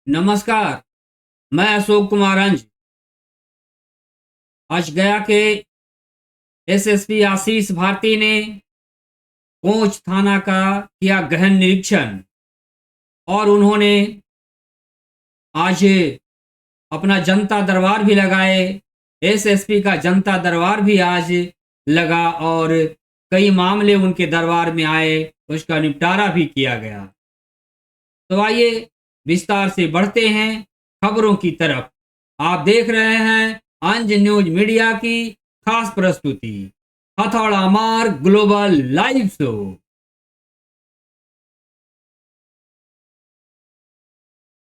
नमस्कार। मैं अशोक कुमार अंज। आज गया के एसएसपी आशीष भारती ने कोंच थाना का किया गहन निरीक्षण और उन्होंने आज अपना जनता दरबार भी लगाए। एसएसपी का जनता दरबार भी आज लगा और कई मामले उनके दरबार में आए, उसका निपटारा भी किया गया। तो आइए विस्तार से बढ़ते हैं खबरों की तरफ। आप देख रहे हैं अंज न्यूज मीडिया की खास प्रस्तुति हथौड़ा मार ग्लोबल लाइव शो।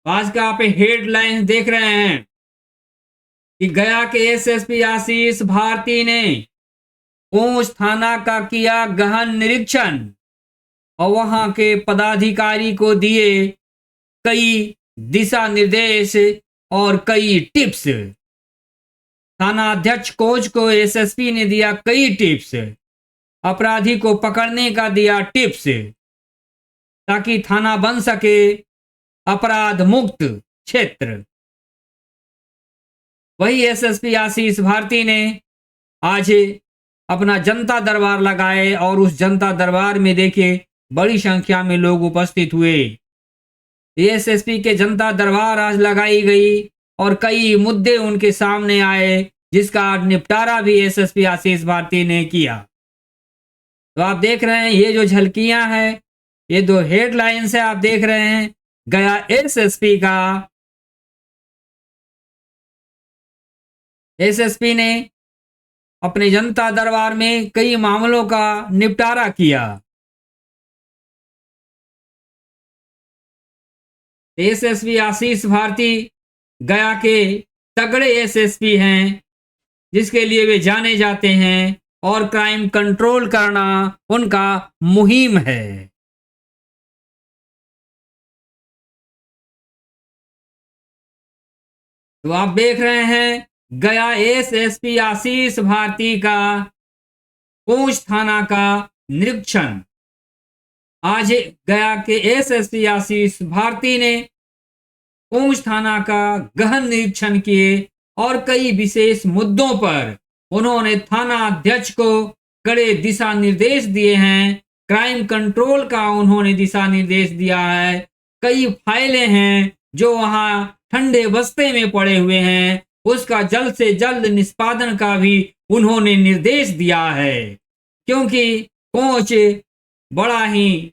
आज का आप हेडलाइन देख रहे हैं कि गया के एसएसपी आशीष भारती ने कोंच थाना का किया गहन निरीक्षण और वहां के पदाधिकारी को दिए कई दिशा निर्देश और कई टिप्स। थाना अध्यक्ष कोच को एसएसपी ने दिया कई टिप्स, अपराधी को पकड़ने का दिया टिप्स ताकि थाना बन सके अपराध मुक्त क्षेत्र। वही एसएसपी आशीष भारती ने आज अपना जनता दरबार लगाए और उस जनता दरबार में देखिए बड़ी संख्या में लोग उपस्थित हुए। एसएसपी के जनता दरबार आज लगाई गई और कई मुद्दे उनके सामने आए जिसका निपटारा भी एसएसपी आशीष भारती ने किया। तो आप देख रहे हैं ये जो झलकियां हैं, ये दो हेडलाइंस है। आप देख रहे हैं गया एसएसपी ने अपने जनता दरबार में कई मामलों का निपटारा किया। एसएसपी आशीष भारती गया के तगड़े एसएसपी हैं जिसके लिए वे जाने जाते हैं और क्राइम कंट्रोल करना उनका मुहिम है। तो आप देख रहे हैं गया एसएसपी आशीष भारती का कोंच थाना का निरीक्षण। आज गया के एसएसपी आशीष भारती ने कोंच थाना का गहन निरीक्षण किए और कई विशेष मुद्दों पर उन्होंने थाना अध्यक्ष को कड़े दिशा निर्देश दिए हैं। क्राइम कंट्रोल का उन्होंने दिशा निर्देश दिया है। कई फाइलें हैं जो वहां ठंडे बस्ते में पड़े हुए हैं, उसका जल्द से जल्द निष्पादन का भी उन्होंने निर्देश दिया है, क्योंकि कोंच बड़ा ही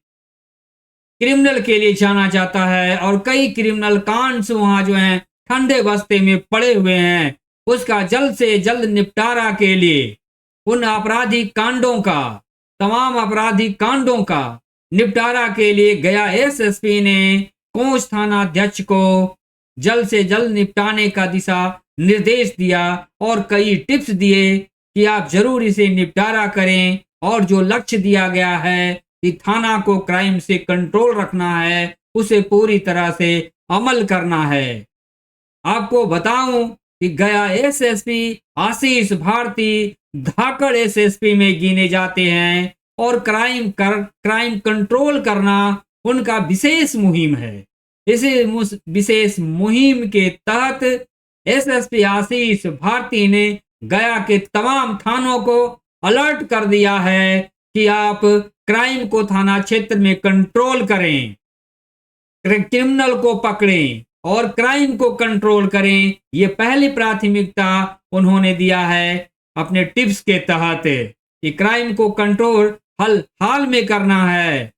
क्रिमिनल के लिए जाना जाता है और कई क्रिमिनल कांड्स वहां जो हैं ठंडे बस्ते में पड़े हुए हैं। उसका जल्द से जल्द निपटारा के लिए उन आपराधिक कांडों का, तमाम आपराधिक कांडों का निपटारा के लिए गया एसएसपी ने कोंच थाना अध्यक्ष को जल्द से जल्द निपटाने का दिशा निर्देश दिया और कई टिप्स दिए कि आप जरूर इसे निपटारा करें और जो लक्ष्य दिया गया है कि थाना को क्राइम से कंट्रोल रखना है, उसे पूरी तरह से अमल करना है। आपको बताऊं कि गया एसएसपी आशीष भारती धाकड़ एसएसपी में गिने जाते हैं और क्राइम कंट्रोल करना उनका विशेष मुहिम है। इसी विशेष मुहिम के तहत एसएसपी आशीष भारती ने गया के तमाम थानों को अलर्ट कर दिया है कि आप क्राइम को थाना क्षेत्र में कंट्रोल करें, क्रिमिनल को पकड़ें और क्राइम को कंट्रोल करें। ये पहली प्राथमिकता उन्होंने दिया है अपने टिप्स के तहत कि क्राइम को कंट्रोल हाल में करना है।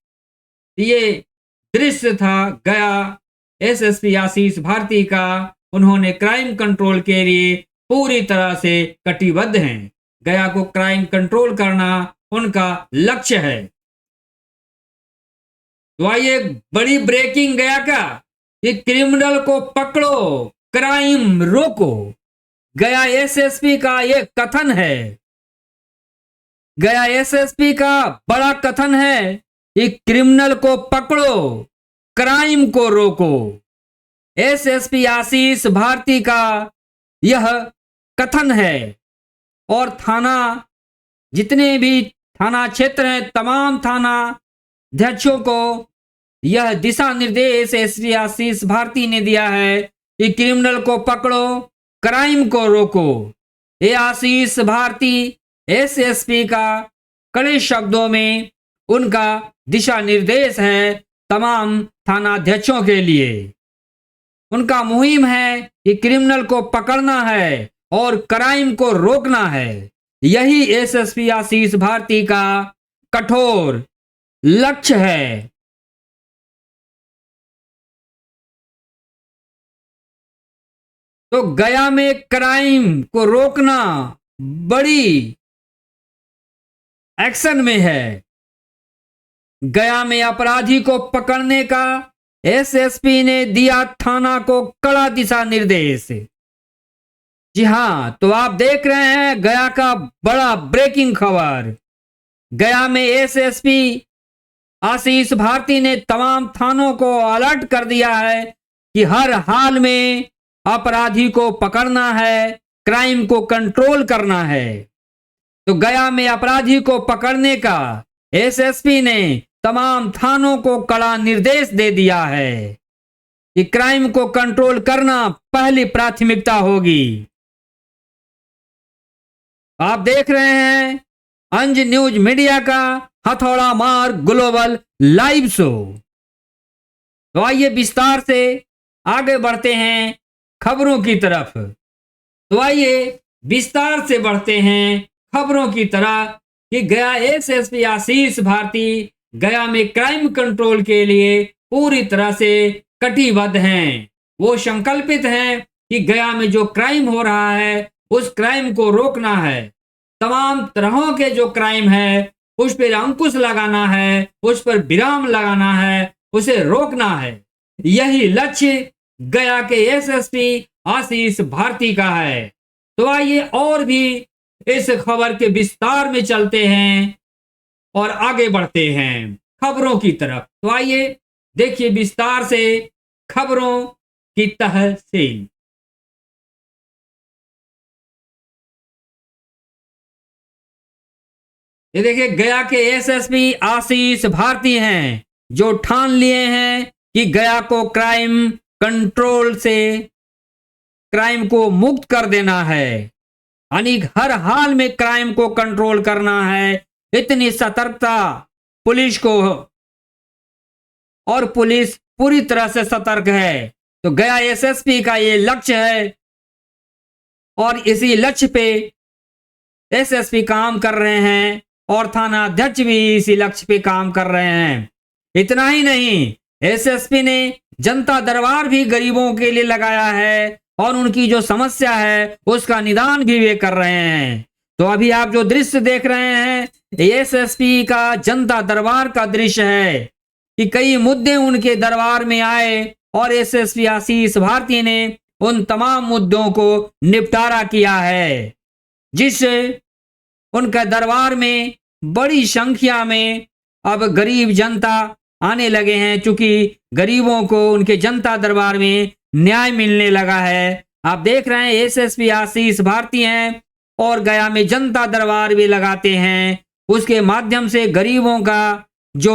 ये दृश्य था गया एसएसपी आशीष भारती का। उन्होंने क्राइम कंट्रोल के लिए पूरी तरह से कटिबद्ध हैं। गया को क्राइम कंट्रोल करना उनका लक्ष्य है। तो आइए बड़ी ब्रेकिंग गया का कि क्रिमिनल को पकड़ो, क्राइम रोको। गया एसएसपी का ये कथन है, गया एसएसपी का बड़ा कथन है कि क्रिमिनल को पकड़ो, क्राइम को रोको। एसएसपी आशीष भारती का यह कथन है और थाना जितने भी थाना क्षेत्र हैं तमाम थाना अध्यक्षों को यह दिशा निर्देश एसपी आशीष भारती ने दिया है कि क्रिमिनल को पकड़ो, क्राइम को रोको। ये आशीष भारती एसएसपी का कड़े शब्दों में उनका दिशा निर्देश है तमाम थानाध्यक्षों के लिए। उनका मुहिम है कि क्रिमिनल को पकड़ना है और क्राइम को रोकना है। यही एसएसपी आशीष भारती का कठोर लक्ष्य है। तो गया में क्राइम को रोकना बड़ी एक्शन में है। गया में अपराधी को पकड़ने का एसएसपी ने दिया थाना को कड़ा दिशा निर्देश। जी हां, तो आप देख रहे हैं गया का बड़ा ब्रेकिंग खबर। गया में एसएसपी आशीष भारती ने तमाम थानों को अलर्ट कर दिया है कि हर हाल में अपराधी को पकड़ना है, क्राइम को कंट्रोल करना है। तो गया में अपराधी को पकड़ने का एसएसपी ने तमाम थानों को कड़ा निर्देश दे दिया है कि क्राइम को कंट्रोल करना पहली प्राथमिकता होगी। आप देख रहे हैं अंज न्यूज मीडिया का हथौड़ा मार ग्लोबल लाइव शो। तो आइए विस्तार से आगे बढ़ते हैं खबरों की तरफ। तो आइए विस्तार से बढ़ते हैं खबरों की तरफ कि गया एसएसपी आशीष भारती गया में क्राइम कंट्रोल के लिए पूरी तरह से कटिबद्ध हैं। वो संकल्पित हैं कि गया में जो क्राइम हो रहा है उस क्राइम को रोकना है। तमाम तरहों के जो क्राइम है उस पर अंकुश लगाना है, उस पर विराम लगाना है, उसे रोकना है। यही लक्ष्य गया के एसएसपी आशीष भारती का है। तो आइए और भी इस खबर के विस्तार में चलते हैं और आगे बढ़ते हैं खबरों की तरफ। तो आइए देखिए विस्तार से खबरों की तहसील। ये देखिए गया के एसएसपी आशीष भारती हैं जो ठान लिए हैं कि गया को क्राइम कंट्रोल से क्राइम को मुक्त कर देना है, यानी हर हाल में क्राइम को कंट्रोल करना है। इतनी सतर्कता पुलिस को, और पुलिस पूरी तरह से सतर्क है। तो गया एसएसपी का ये लक्ष्य है और इसी लक्ष्य पे एसएसपी काम कर रहे हैं और थाना अध्यक्ष भी इसी लक्ष्य पे काम कर रहे हैं। इतना ही नहीं, एसएसपी ने जनता दरबार भी गरीबों के लिए लगाया है और उनकी जो समस्या है उसका निदान भी वे कर रहे हैं। तो अभी आप जो दृश्य देख रहे हैं एसएसपी का जनता दरबार का दृश्य है कि कई मुद्दे उनके दरबार में आए और एसएसपी आशीष भारती ने उन तमाम मुद्दों को निपटारा किया है, जिससे उनके दरबार में बड़ी संख्या में अब गरीब जनता आने लगे हैं, क्योंकि गरीबों को उनके जनता दरबार में न्याय मिलने लगा है। आप देख रहे हैं एसएसपी आशीष भारती हैं और गया में जनता दरबार भी लगाते हैं। उसके माध्यम से गरीबों का जो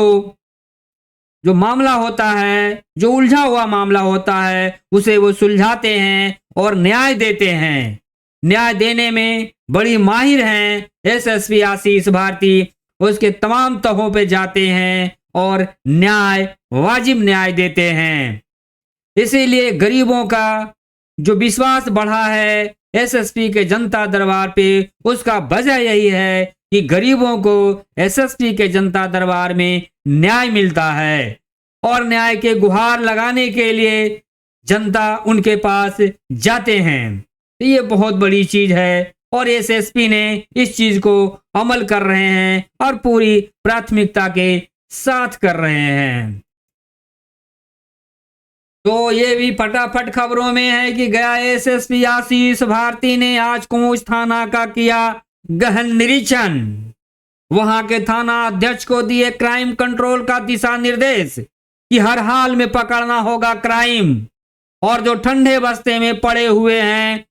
मामला होता है, जो उलझा हुआ मामला होता है, उसे वो सुलझाते हैं और न्याय देते हैं। न्याय देने में बड़ी माहिर हैं एसएसपी आशीष भारती। उसके तमाम तहों पे जाते हैं और न्याय, वाजिब न्याय देते हैं। इसीलिए गरीबों का जो विश्वास बढ़ा है एसएसपी के जनता दरबार पे, उसका वजह यही है कि गरीबों को एसएसपी के जनता दरबार में न्याय मिलता है और न्याय के गुहार लगाने के लिए जनता उनके पास जाते हैं। ये बहुत बड़ी चीज है और एसएसपी ने इस चीज को अमल कर रहे हैं और पूरी प्राथमिकता के साथ कर रहे हैं। तो ये भी फटाफट खबरों में है कि गया एसएसपी आशीष भारती ने आज कोंच थाना का किया गहन निरीक्षण। वहां के थाना अध्यक्ष को दिए क्राइम कंट्रोल का दिशा निर्देश कि हर हाल में पकड़ना होगा क्राइम, और जो ठंडे बस्ते में पड़े हुए हैं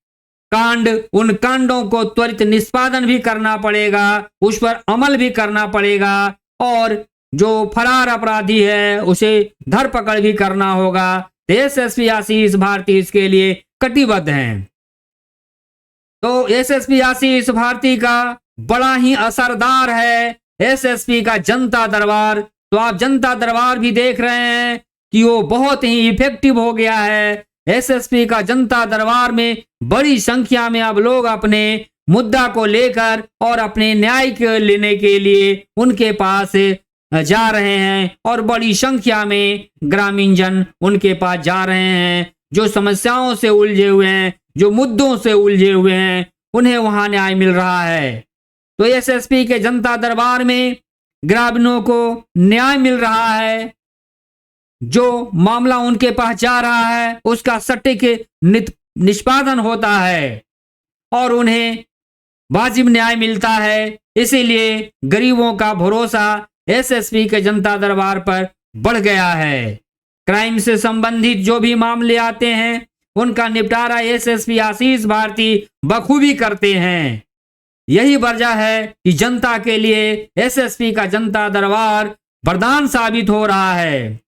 कांड, उन कांडों को त्वरित निष्पादन भी करना पड़ेगा, उस पर अमल भी करना पड़ेगा और जो फरार अपराधी है उसे धरपकड़ भी करना होगा। एसएसपी आशीष भारती इसके लिए कटिबद्ध हैं। तो एसएसपी आशीष भारती का बड़ा ही असरदार है एसएसपी का जनता दरबार। तो आप जनता दरबार भी देख रहे हैं कि वो बहुत ही इफेक्टिव हो गया है। एसएसपी का जनता दरबार में बड़ी संख्या में अब लोग अपने मुद्दा को लेकर और अपने न्याय के लेने के लिए उनके पास जा रहे हैं और बड़ी संख्या में ग्रामीण जन उनके पास जा रहे हैं। जो समस्याओं से उलझे हुए हैं, जो मुद्दों से उलझे हुए हैं, उन्हें वहां न्याय मिल रहा है। तो एसएसपी के जनता दरबार में ग्रामीणों को न्याय मिल रहा है। जो मामला उनके पास जा रहा है उसका सटीक निष्पादन होता है और उन्हें वाजिब न्याय मिलता है। इसीलिए गरीबों का भरोसा एसएसपी के जनता दरबार पर बढ़ गया है। क्राइम से संबंधित जो भी मामले आते हैं उनका निपटारा एसएसपी आशीष भारती बखूबी करते हैं। यही वजह है कि जनता के लिए एसएसपी का जनता दरबार वरदान साबित हो रहा है।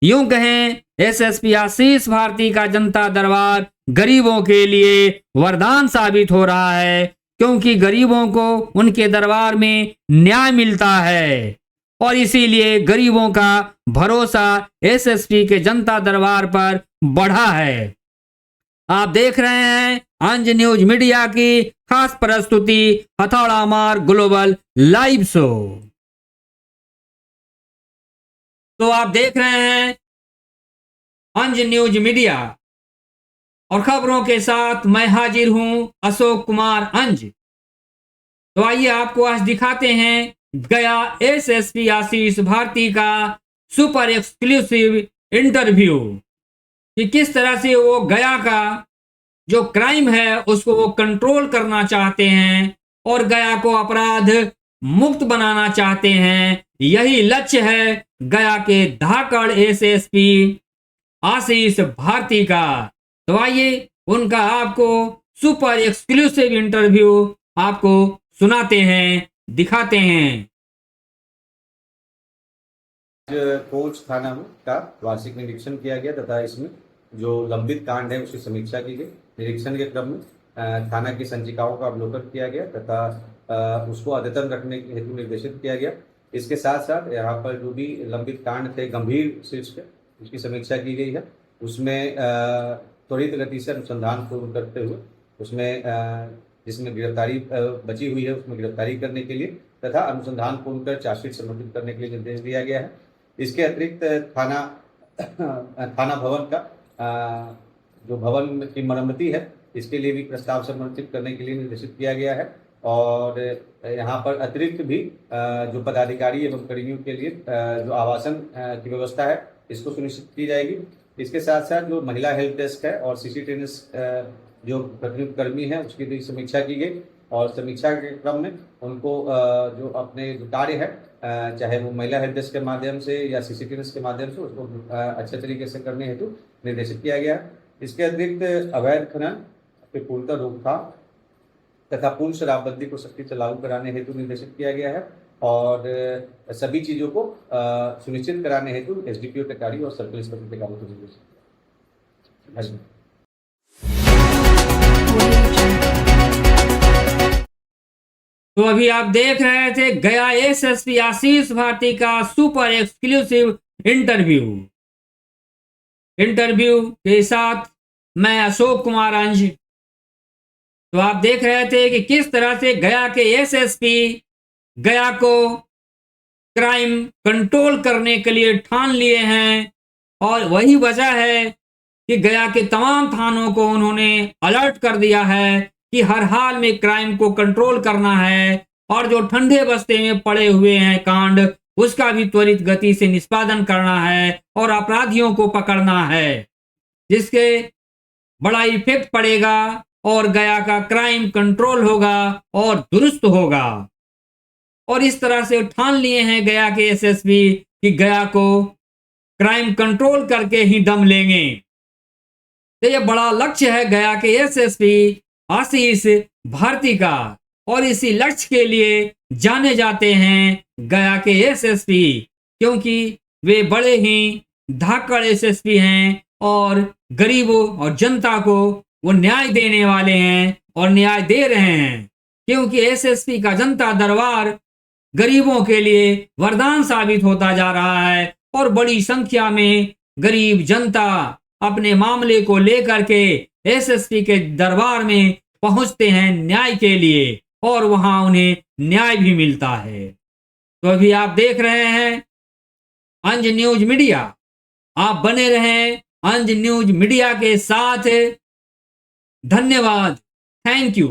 यूं कहें, एसएसपी आशीष भारती का जनता दरबार गरीबों के लिए वरदान साबित हो रहा है, क्योंकि गरीबों को उनके दरबार में न्याय मिलता है और इसीलिए गरीबों का भरोसा एसएसपी के जनता दरबार पर बढ़ा है। आप देख रहे हैं अंज न्यूज मीडिया की खास प्रस्तुति हथौड़ा मार ग्लोबल लाइव शो। तो आप देख रहे हैं अंज न्यूज मीडिया और खबरों के साथ मैं हाजिर हूं अशोक कुमार अंज। तो आइए आपको आज दिखाते हैं गया एसएसपी आशीष भारती का सुपर एक्सक्लूसिव इंटरव्यू कि किस तरह से वो गया का जो क्राइम है उसको वो कंट्रोल करना चाहते हैं और गया को अपराध मुक्त बनाना चाहते हैं। यही लक्ष्य है गया के धाकड़ एसएसपी आशीष भारती का। तो आइए उनका आपको सुपर एक्सक्लूसिव इंटरव्यू आपको सुनाते हैं, दिखाते हैं। कोच थाना का वार्षिक निरीक्षण किया गया तथा इसमें जो लंबित कांड है उसकी समीक्षा की गई। निरीक्षण के क्रम में थाना की संचिकाओं का अवलोकन किया गया तथा उसको अद्यतन रखने के हेतु निर्देशित किया गया। इसके साथ साथ यहाँ पर जो भी लंबित कांड थे गंभीर शीर्ष के, उसकी समीक्षा की गई है। उसमें त्वरित गति से अनुसंधान पूर्ण करते हुए उसमें जिसमें गिरफ्तारी बची हुई है उसमें गिरफ्तारी करने के लिए तथा अनुसंधान पूर्ण कर चार्जशीट समर्पित करने के लिए निर्देश दिया गया है। इसके अतिरिक्त थाना भवन का जो भवन की मरम्मती है इसके लिए भी प्रस्ताव समर्पित करने के लिए निर्देशित किया गया है और यहाँ पर अतिरिक्त भी जो पदाधिकारी एवं कर्मियों के लिए जो आवासन की व्यवस्था है इसको सुनिश्चित की जाएगी। इसके साथ साथ जो महिला हेल्प डेस्क है और सीसीटीएनएस जो प्रतिनियुक्त कर्मी है उसकी भी समीक्षा की गई और समीक्षा के क्रम में उनको जो अपने जो कार्य है चाहे वो महिला हेल्प डेस्क के माध्यम से या सीसीटीएनएस के माध्यम से उसको अच्छे तरीके से करने हेतु निर्देशित किया गया। इसके अतिरिक्त अवैध खनन के पूर्णतः रोकथाम तथा पूर्ण शराबबंदी को सख्ती से लागू कराने हेतु निर्देशित किया गया है और सभी चीजों को सुनिश्चित कराने हेतु एसडीपीओ टेकारी और सर्कल इंस्पेक्टर टेकारी को निर्देशित किया। तो अभी आप देख रहे थे गया एसएसपी आशीष भारती का सुपर एक्सक्लूसिव इंटरव्यू के साथ मैं अशोक कुमार अंज। तो आप देख रहे थे कि किस तरह से गया के एसएसपी गया को क्राइम कंट्रोल करने के लिए ठान लिए हैं और वही वजह है कि गया के तमाम थानों को उन्होंने अलर्ट कर दिया है कि हर हाल में क्राइम को कंट्रोल करना है और जो ठंडे बस्ते में पड़े हुए हैं कांड उसका भी त्वरित गति से निष्पादन करना है और अपराधियों को पकड़ना है, जिसके बड़ा इफेक्ट पड़ेगा और गया का क्राइम कंट्रोल होगा और दुरुस्त होगा। और इस तरह से ठान लिए हैं गया के एसएसपी कि गया को क्राइम कंट्रोल करके ही दम लेंगे। तो ये बड़ा लक्ष्य है गया के एसएसपी आशीष भारती का और इसी लक्ष्य के लिए जाने जाते हैं गया के एसएसपी क्योंकि वे बड़े ही धाकड़ एसएसपी हैं और गरीबों और जनता को वो न्याय देने वाले हैं और न्याय दे रहे हैं, क्योंकि एसएसपी का जनता दरबार गरीबों के लिए वरदान साबित होता जा रहा है और बड़ी संख्या में गरीब जनता अपने मामले को लेकर के एसएसपी के दरबार में पहुंचते हैं न्याय के लिए और वहां उन्हें न्याय भी मिलता है। तो अभी आप देख रहे हैं अंज न्यूज मीडिया। आप बने रहें अंज न्यूज मीडिया के साथ। धन्यवाद। Thank you.